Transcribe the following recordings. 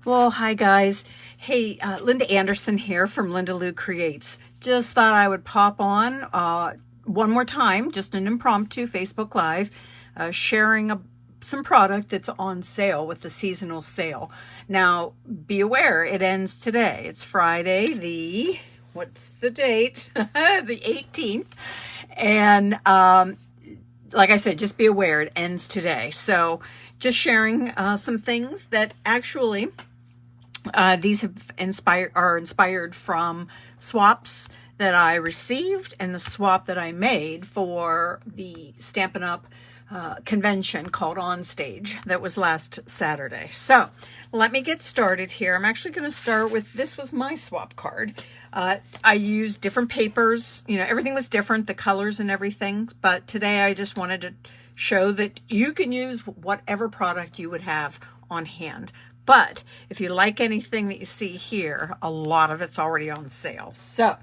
Well, hi guys. Hey, Linda Anderson here from Linda Lou Creates. Just thought I would pop on one more time, just an impromptu Facebook Live, sharing some product that's on sale with the seasonal sale. Now, be aware, it ends today. It's Friday, what's the date? The 18th. And like I said, just be aware, it ends today. So just sharing some things that actually these are inspired from swaps that I received and the swap that I made for the Stampin' Up! Convention called On Stage that was last Saturday. So let me get started here. I'm actually going to start with, this was my swap card. I used different papers, everything was different, the colors and everything, but today I just wanted to show that you can use whatever product you would have on hand. But if you like anything that you see here, a lot of it's already on sale. So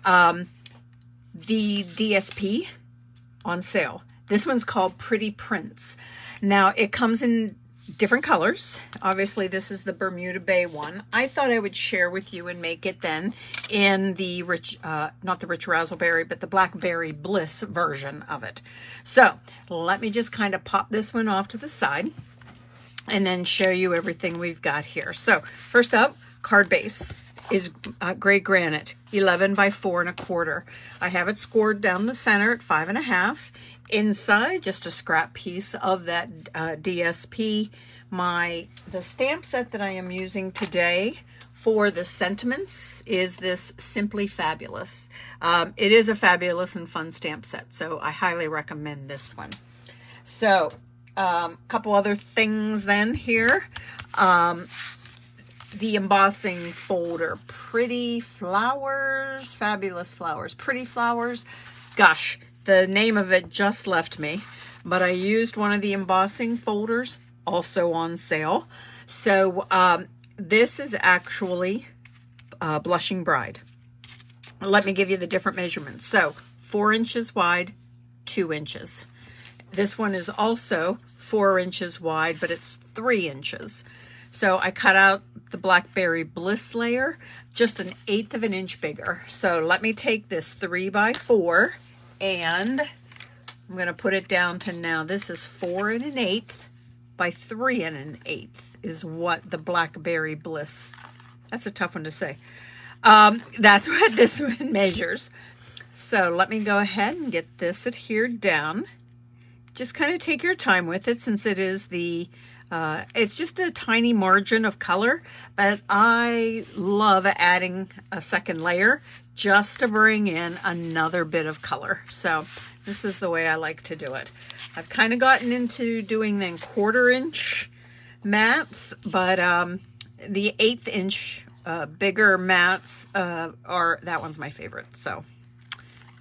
the DSP on sale. This one's called Pretty Prints. Now it comes in different colors. Obviously this is the Bermuda Bay one. I thought I would share with you and make it then in the rich, not the rich raspberry, but the Blackberry Bliss version of it. So let me just kind of pop this one off to the side and then show you everything we've got here. So first up, card base is gray granite, 11 by 4¼ I have it scored down the center at 5½. Inside, just a scrap piece of that DSP. The stamp set that I am using today for the sentiments is this Simply Fabulous. It is a fabulous and fun stamp set, so I highly recommend this one. So a couple other things then here. The embossing folder, Pretty Flowers, Fabulous Flowers, Pretty Flowers. Gosh, the name of it just left me, but I used one of the embossing folders, also on sale. So this is actually Blushing Bride. Let me give you the different measurements. So 4 inches wide, 2 inches. This one is also 4 inches wide, but it's 3 inches. So I cut out the Blackberry Bliss layer just 1/8 of an inch bigger. So let me take this 3 by 4 and I'm going to put it down to, now this is 4 1/8 by 3 1/8 is what the Blackberry Bliss, that's a tough one to say. That's what this one measures. So let me go ahead and get this adhered down. Just kind of take your time with it, since it is it's just a tiny margin of color, but I love adding a second layer just to bring in another bit of color. So this is the way I like to do it. I've kind of gotten into doing then 1/4 inch mats, but the 1/8 inch bigger mats that one's my favorite. So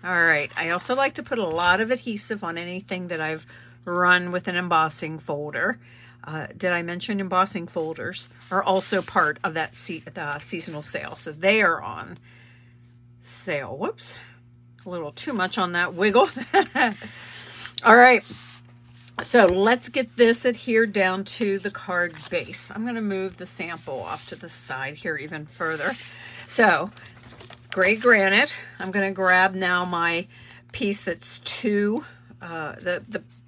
all right, I also like to put a lot of adhesive on anything that I've run with an embossing folder. Did I mention embossing folders are also part of that seasonal sale? So they are on sale. Whoops, a little too much on that wiggle. All right, so let's get this adhered down to the card base. I'm going to move the sample off to the side here even further. So gray granite. I'm going to grab now my piece that's the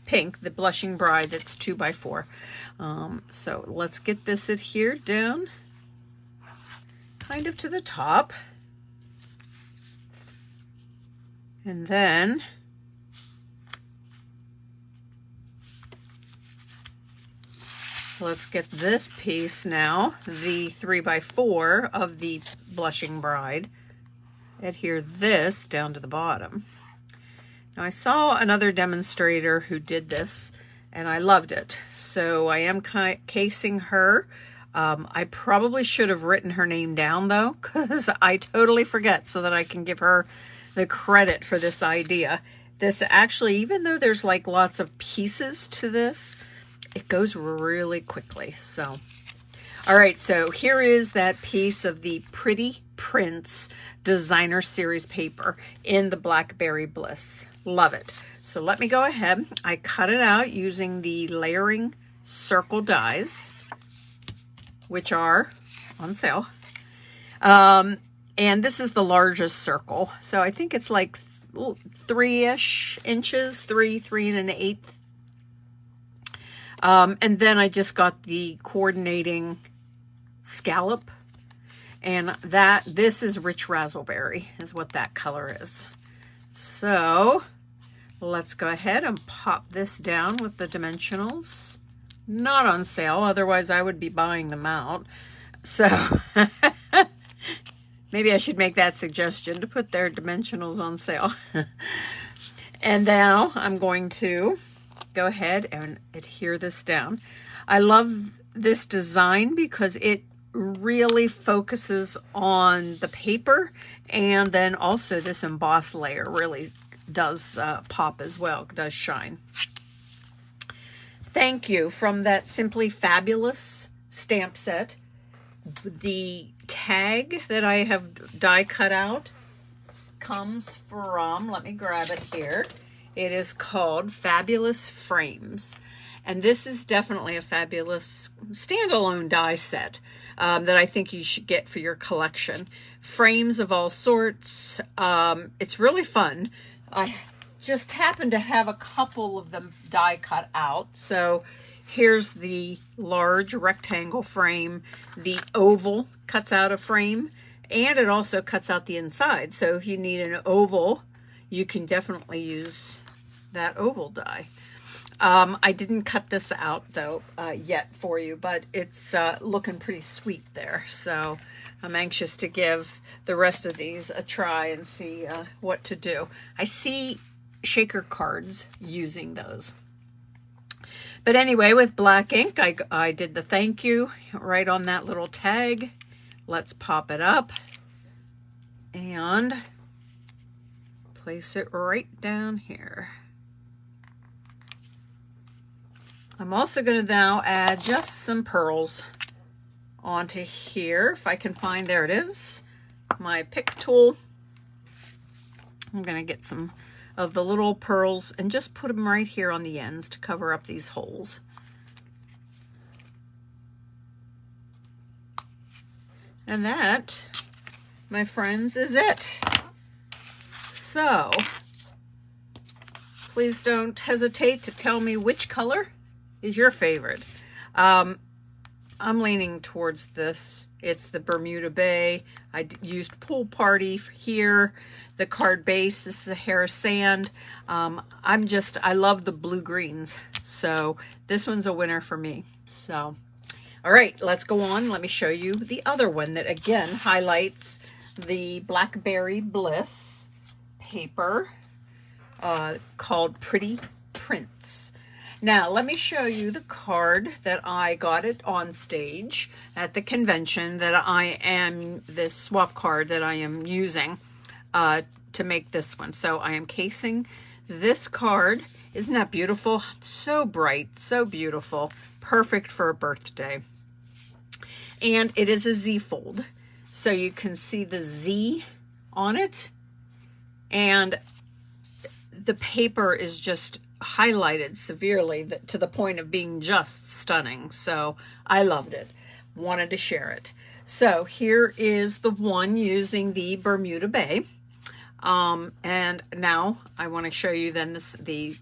pink, the Blushing Bride, that's 2 by 4. So let's get this adhered down kind of to the top. And then let's get this piece now, the 3 by 4 of the Blushing Bride, adhere this down to the bottom. Now I saw another demonstrator who did this and I loved it. So I am casing her. I probably should have written her name down though, because I totally forget, so that I can give her the credit for this idea. This actually, even though there's like lots of pieces to this, it goes really quickly. So all right, so here is that piece of the Pretty Prints Designer Series paper in the Blackberry Bliss. Love it. So let me go ahead. I cut it out using the layering circle dies. which are on sale. And this is the largest circle. So I think it's like 3-ish inches, 3 1/8. And then I just got the coordinating scallop, and this is rich razzleberry is what that color is. So let's go ahead and pop this down with the dimensionals. Not on sale, otherwise I would be buying them out. So maybe I should make that suggestion to put their dimensionals on sale. And now I'm going to go ahead and adhere this down. I love this design because it really focuses on the paper, and then also this emboss layer really does pop as well, does shine. Thank you from that Simply Fabulous stamp set. The tag that I have die cut out comes from, let me grab it here. It is called Fabulous Frames. And this is definitely a fabulous standalone die set that I think you should get for your collection. Frames of all sorts. It's really fun. I just happen to have a couple of them die cut out. So here's the large rectangle frame. The oval cuts out a frame, and it also cuts out the inside. So if you need an oval, you can definitely use that oval die. I didn't cut this out though yet for you, but it's looking pretty sweet there. So I'm anxious to give the rest of these a try and see what to do. I see shaker cards using those. But anyway, with black ink, I did the thank you right on that little tag. Let's pop it up and place it right down here. I'm also going to now add just some pearls onto here. If I can find, there it is, my pick tool. I'm going to get some of the little pearls and just put them right here on the ends to cover up these holes. And that, my friends, is it. So please don't hesitate to tell me which color is your favorite. I'm leaning towards this. It's the Bermuda Bay. I used Pool Party here. The card base, this is a Harris Sand. I love the blue greens. So this one's a winner for me. So, all right, let's go on. Let me show you the other one that again highlights the Blackberry Bliss paper called Pretty Prints. Now, let me show you the card that I got it on stage at the convention this swap card that I am using to make this one. So I am casing this card. Isn't that beautiful? So bright, so beautiful. Perfect for a birthday. And it is a Z fold. So you can see the Z on it. And the paper is just highlighted severely to the point of being just stunning. So I loved it. Wanted to share it. So here is the one using the Bermuda Bay. And now I want to show you then the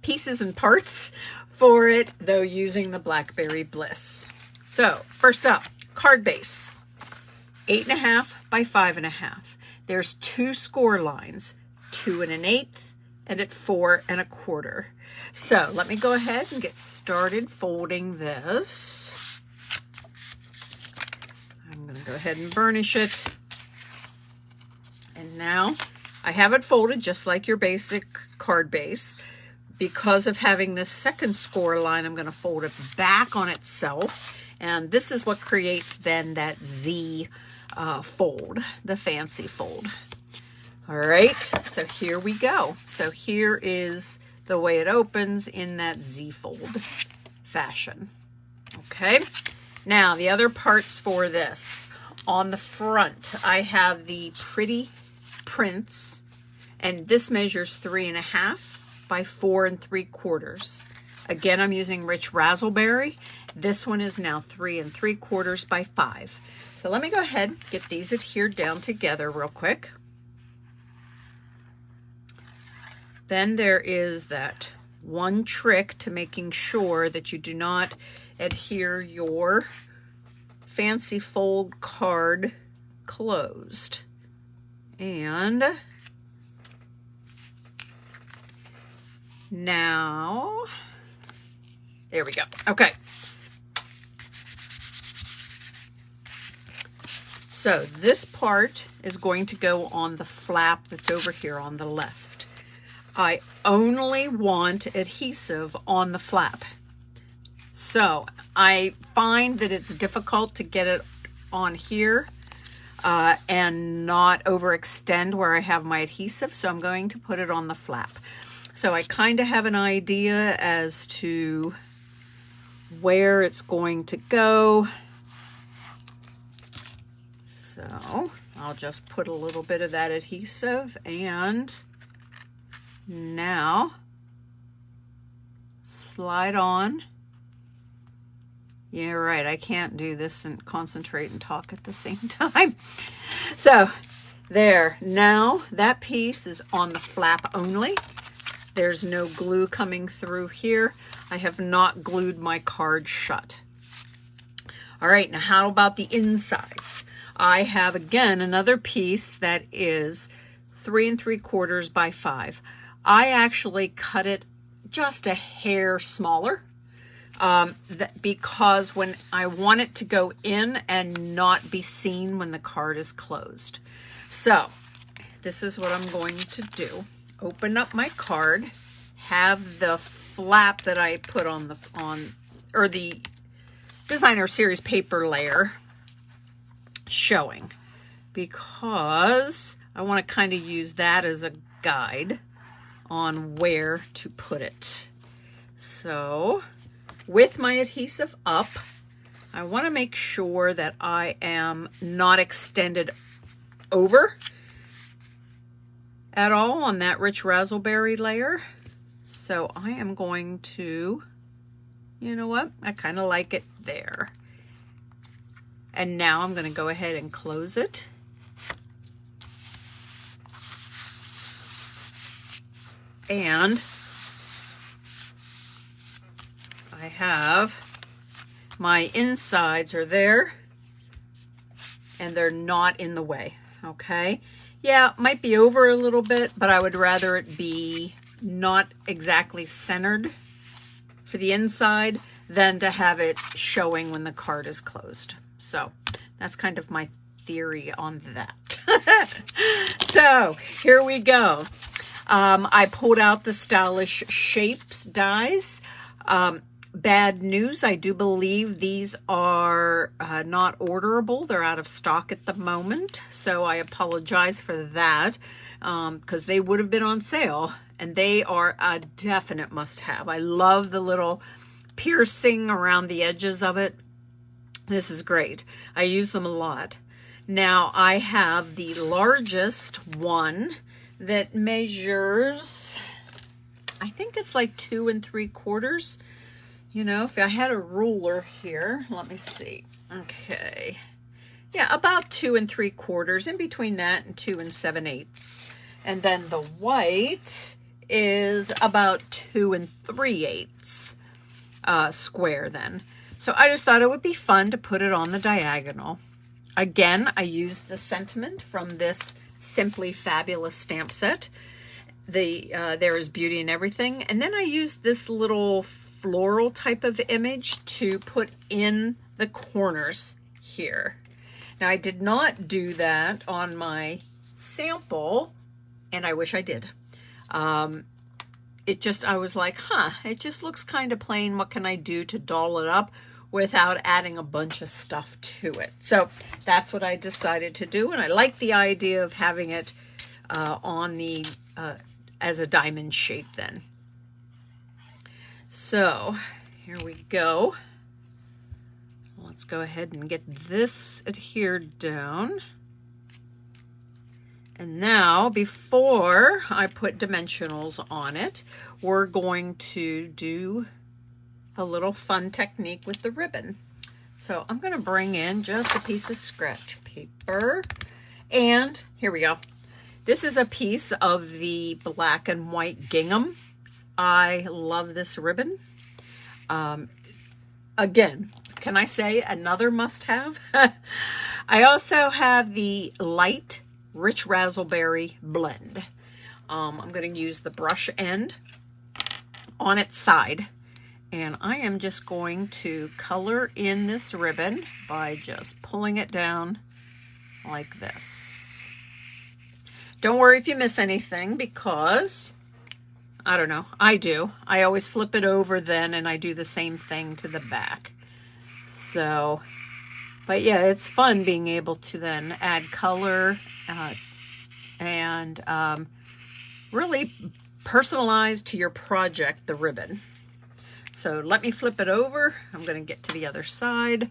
pieces and parts for it, though using the Blackberry Bliss. So first up, card base, 8.5 by 5.5. There's 2 score lines, 2 1/8 and at 4 1/4. So let me go ahead and get started folding this. I'm going to go ahead and burnish it. And now I have it folded just like your basic card base. Because of having this second score line, I'm going to fold it back on itself. And this is what creates then that Z fold, the fancy fold. All right, so here we go. So here is the way it opens in that Z fold fashion. Okay, now the other parts for this. On the front, I have the Pretty Prints, and this measures 3.5 by 4 3/4. Again, I'm using Rich Razzleberry. This one is now 3 3/4 by 5. So let me go ahead and get these adhered down together real quick. Then there is that one trick to making sure that you do not adhere your fancy fold card closed. And now, there we go. Okay. So this part is going to go on the flap that's over here on the left. I only want adhesive on the flap. So I find that it's difficult to get it on here and not overextend where I have my adhesive. So I'm going to put it on the flap. So I kind of have an idea as to where it's going to go. So I'll just put a little bit of that adhesive, and now slide on. Yeah, right, I can't do this and concentrate and talk at the same time. So there, now that piece is on the flap only. There's no glue coming through here. I have not glued my card shut. All right, now how about the insides? I have, again, another piece that is 3 3/4 by 5. I actually cut it just a hair smaller because when I want it to go in and not be seen when the card is closed. So this is what I'm going to do. Open up my card, have the flap that I put on the Designer Series paper layer showing, because I want to kind of use that as a guide on where to put it. So with my adhesive up, I want to make sure that I am not extended over at all on that rich razzleberry layer. So I am going to, you know what, I kind of like it there. And now I'm going to go ahead and close it. And I have my insides are there, and they're not in the way, okay? Yeah, it might be over a little bit, but I would rather it be not exactly centered for the inside than to have it showing when the card is closed. So that's kind of my theory on that. So here we go. I pulled out the Stylish Shapes dies. Bad news, I do believe these are not orderable. They're out of stock at the moment. So I apologize for that because they would have been on sale, and they are a definite must-have. I love the little piercing around the edges of it. This is great. I use them a lot. Now I have the largest one that measures, I think it's like 2 3/4. You know, if I had a ruler here, let me see. Okay. Yeah, about 2 3/4, in between that and 2 7/8. And then the white is about 2 3/8 square then. So I just thought it would be fun to put it on the diagonal. Again, I used the sentiment from this Simply Fabulous stamp set. There is beauty in everything. And then I used this little floral type of image to put in the corners here. Now I did not do that on my sample, and I wish I did. I was like, it just looks kind of plain. What can I do to doll it up without adding a bunch of stuff to it? So that's what I decided to do, and I like the idea of having it on the as a diamond shape then. So here we go. Let's go ahead and get this adhered down. And now, before I put dimensionals on it, we're going to do a little fun technique with the ribbon. So I'm going to bring in just a piece of scratch paper, and here we go. This is a piece of the black and white gingham. I love this ribbon. Again, can I say another must-have? I also have the light rich razzleberry blend. I'm going to use the brush end on its side, and I am just going to color in this ribbon by just pulling it down like this. Don't worry if you miss anything, because I don't know, I do. I always flip it over then, and I do the same thing to the back. So, but yeah, it's fun being able to then add color and really personalize to your project the ribbon. So let me flip it over. I'm going to get to the other side.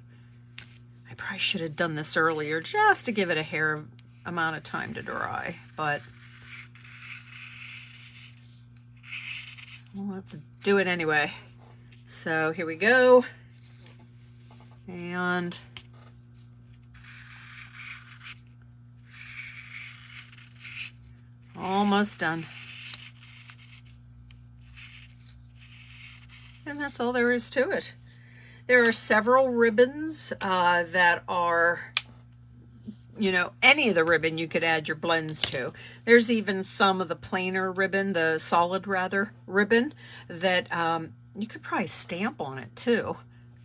I probably should have done this earlier just to give it a hair amount of time to dry, but well, let's do it anyway. So here we go. And almost done. And that's all there is to it. There are several ribbons that are, you know, any of the ribbon you could add your blends to. There's even some of the plainer ribbon, the solid rather ribbon, that you could probably stamp on it too.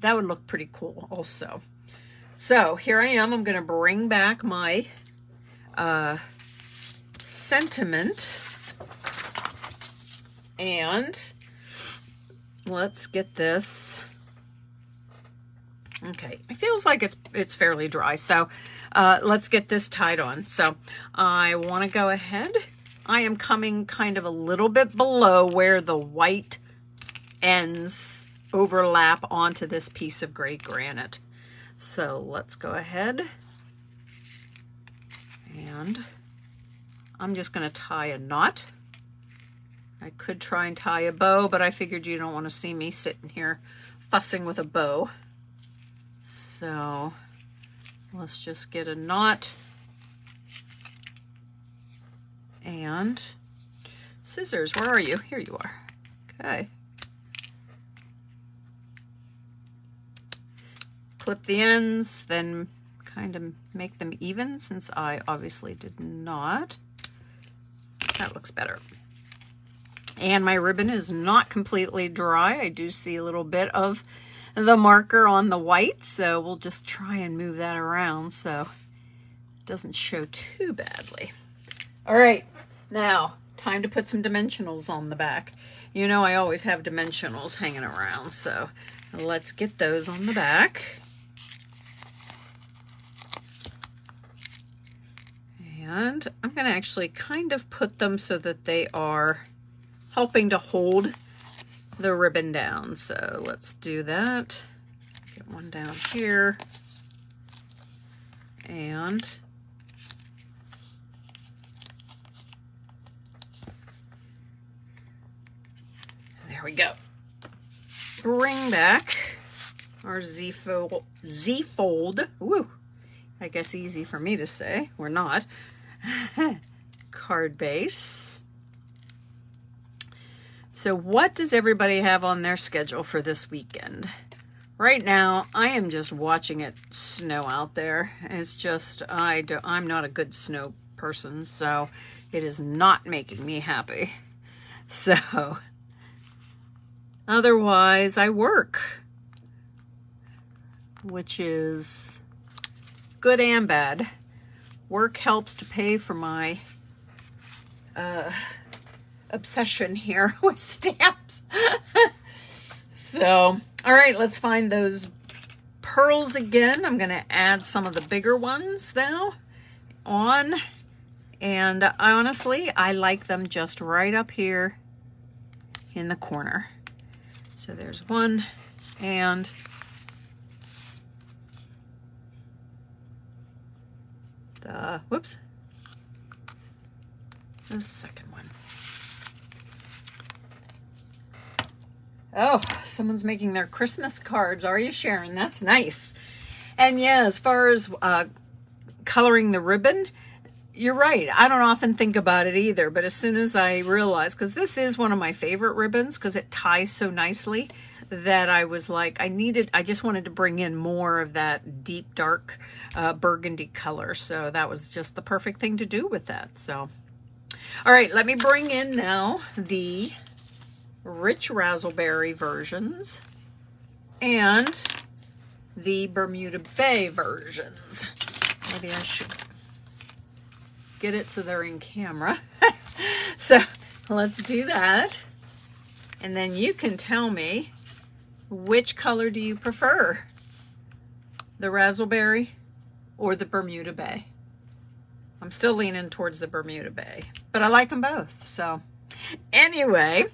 That would look pretty cool also. So here I am. I'm going to bring back my sentiment, and let's get this. Okay, it feels like it's fairly dry, so let's get this tied on. So I want to go ahead. I am coming kind of a little bit below where the white ends overlap onto this piece of gray granite. So let's go ahead, and I'm just going to tie a knot. I could try and tie a bow, but I figured you don't want to see me sitting here fussing with a bow. So let's just get a knot and scissors. Where are you? Here you are. Okay. Clip the ends, then kind of make them even, since I obviously did not. That looks better. And my ribbon is not completely dry. I do see a little bit of the marker on the white, so we'll just try and move that around so it doesn't show too badly. All right, now time to put some dimensionals on the back. You know I always have dimensionals hanging around, so let's get those on the back. And I'm going to actually kind of put them so that they are helping to hold the ribbon down. So let's do that. Get one down here. And there we go. Bring back our Z-fold. Woo! I guess easy for me to say. We're not. Card base. So what does everybody have on their schedule for this weekend? Right now, I am just watching it snow out there. It's just, I'm not a good snow person, so it is not making me happy. So, otherwise, I work, which is good and bad. Work helps to pay for my obsession here with stamps. So, all right, let's find those pearls again. I'm going to add some of the bigger ones now on. And honestly, I like them just right up here in the corner. So there's one, and whoops, the second one. Oh, someone's making their Christmas cards. Are you, Sharon? That's nice. And yeah, as far as coloring the ribbon, you're right. I don't often think about it either, but as soon as I realized, because this is one of my favorite ribbons because it ties so nicely, that I was like, I just wanted to bring in more of that deep, dark burgundy color. So that was just the perfect thing to do with that. So, all right, let me bring in now the Rich Razzleberry versions and the Bermuda Bay versions. Maybe I should get it so they're in camera. So let's do that. And then you can tell me, which color do you prefer? The Razzleberry or the Bermuda Bay? I'm still leaning towards the Bermuda Bay, but I like them both. So anyway,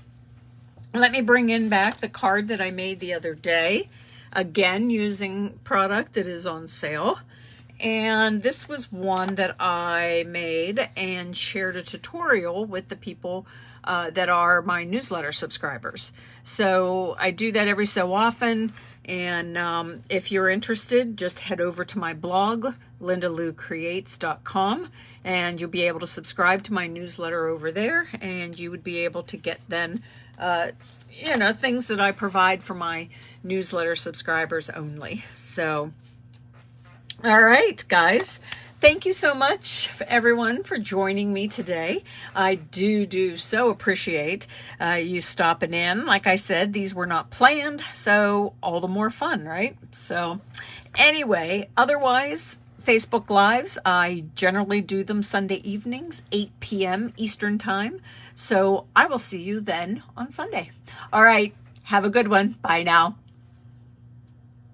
let me bring in back the card that I made the other day. Again, using product that is on sale. And this was one that I made and shared a tutorial with the people that are my newsletter subscribers. So I do that every so often. And if you're interested, just head over to my blog, lindaloucreates.com, and you'll be able to subscribe to my newsletter over there. And you would be able to get then things that I provide for my newsletter subscribers only. So, all right, guys. Thank you so much, everyone, for joining me today. I do so appreciate you stopping in. Like I said, these were not planned, so all the more fun, right? So anyway, otherwise, Facebook Lives, I generally do them Sunday evenings, 8 p.m. Eastern Time. So I will see you then on Sunday. All right, have a good one. Bye now.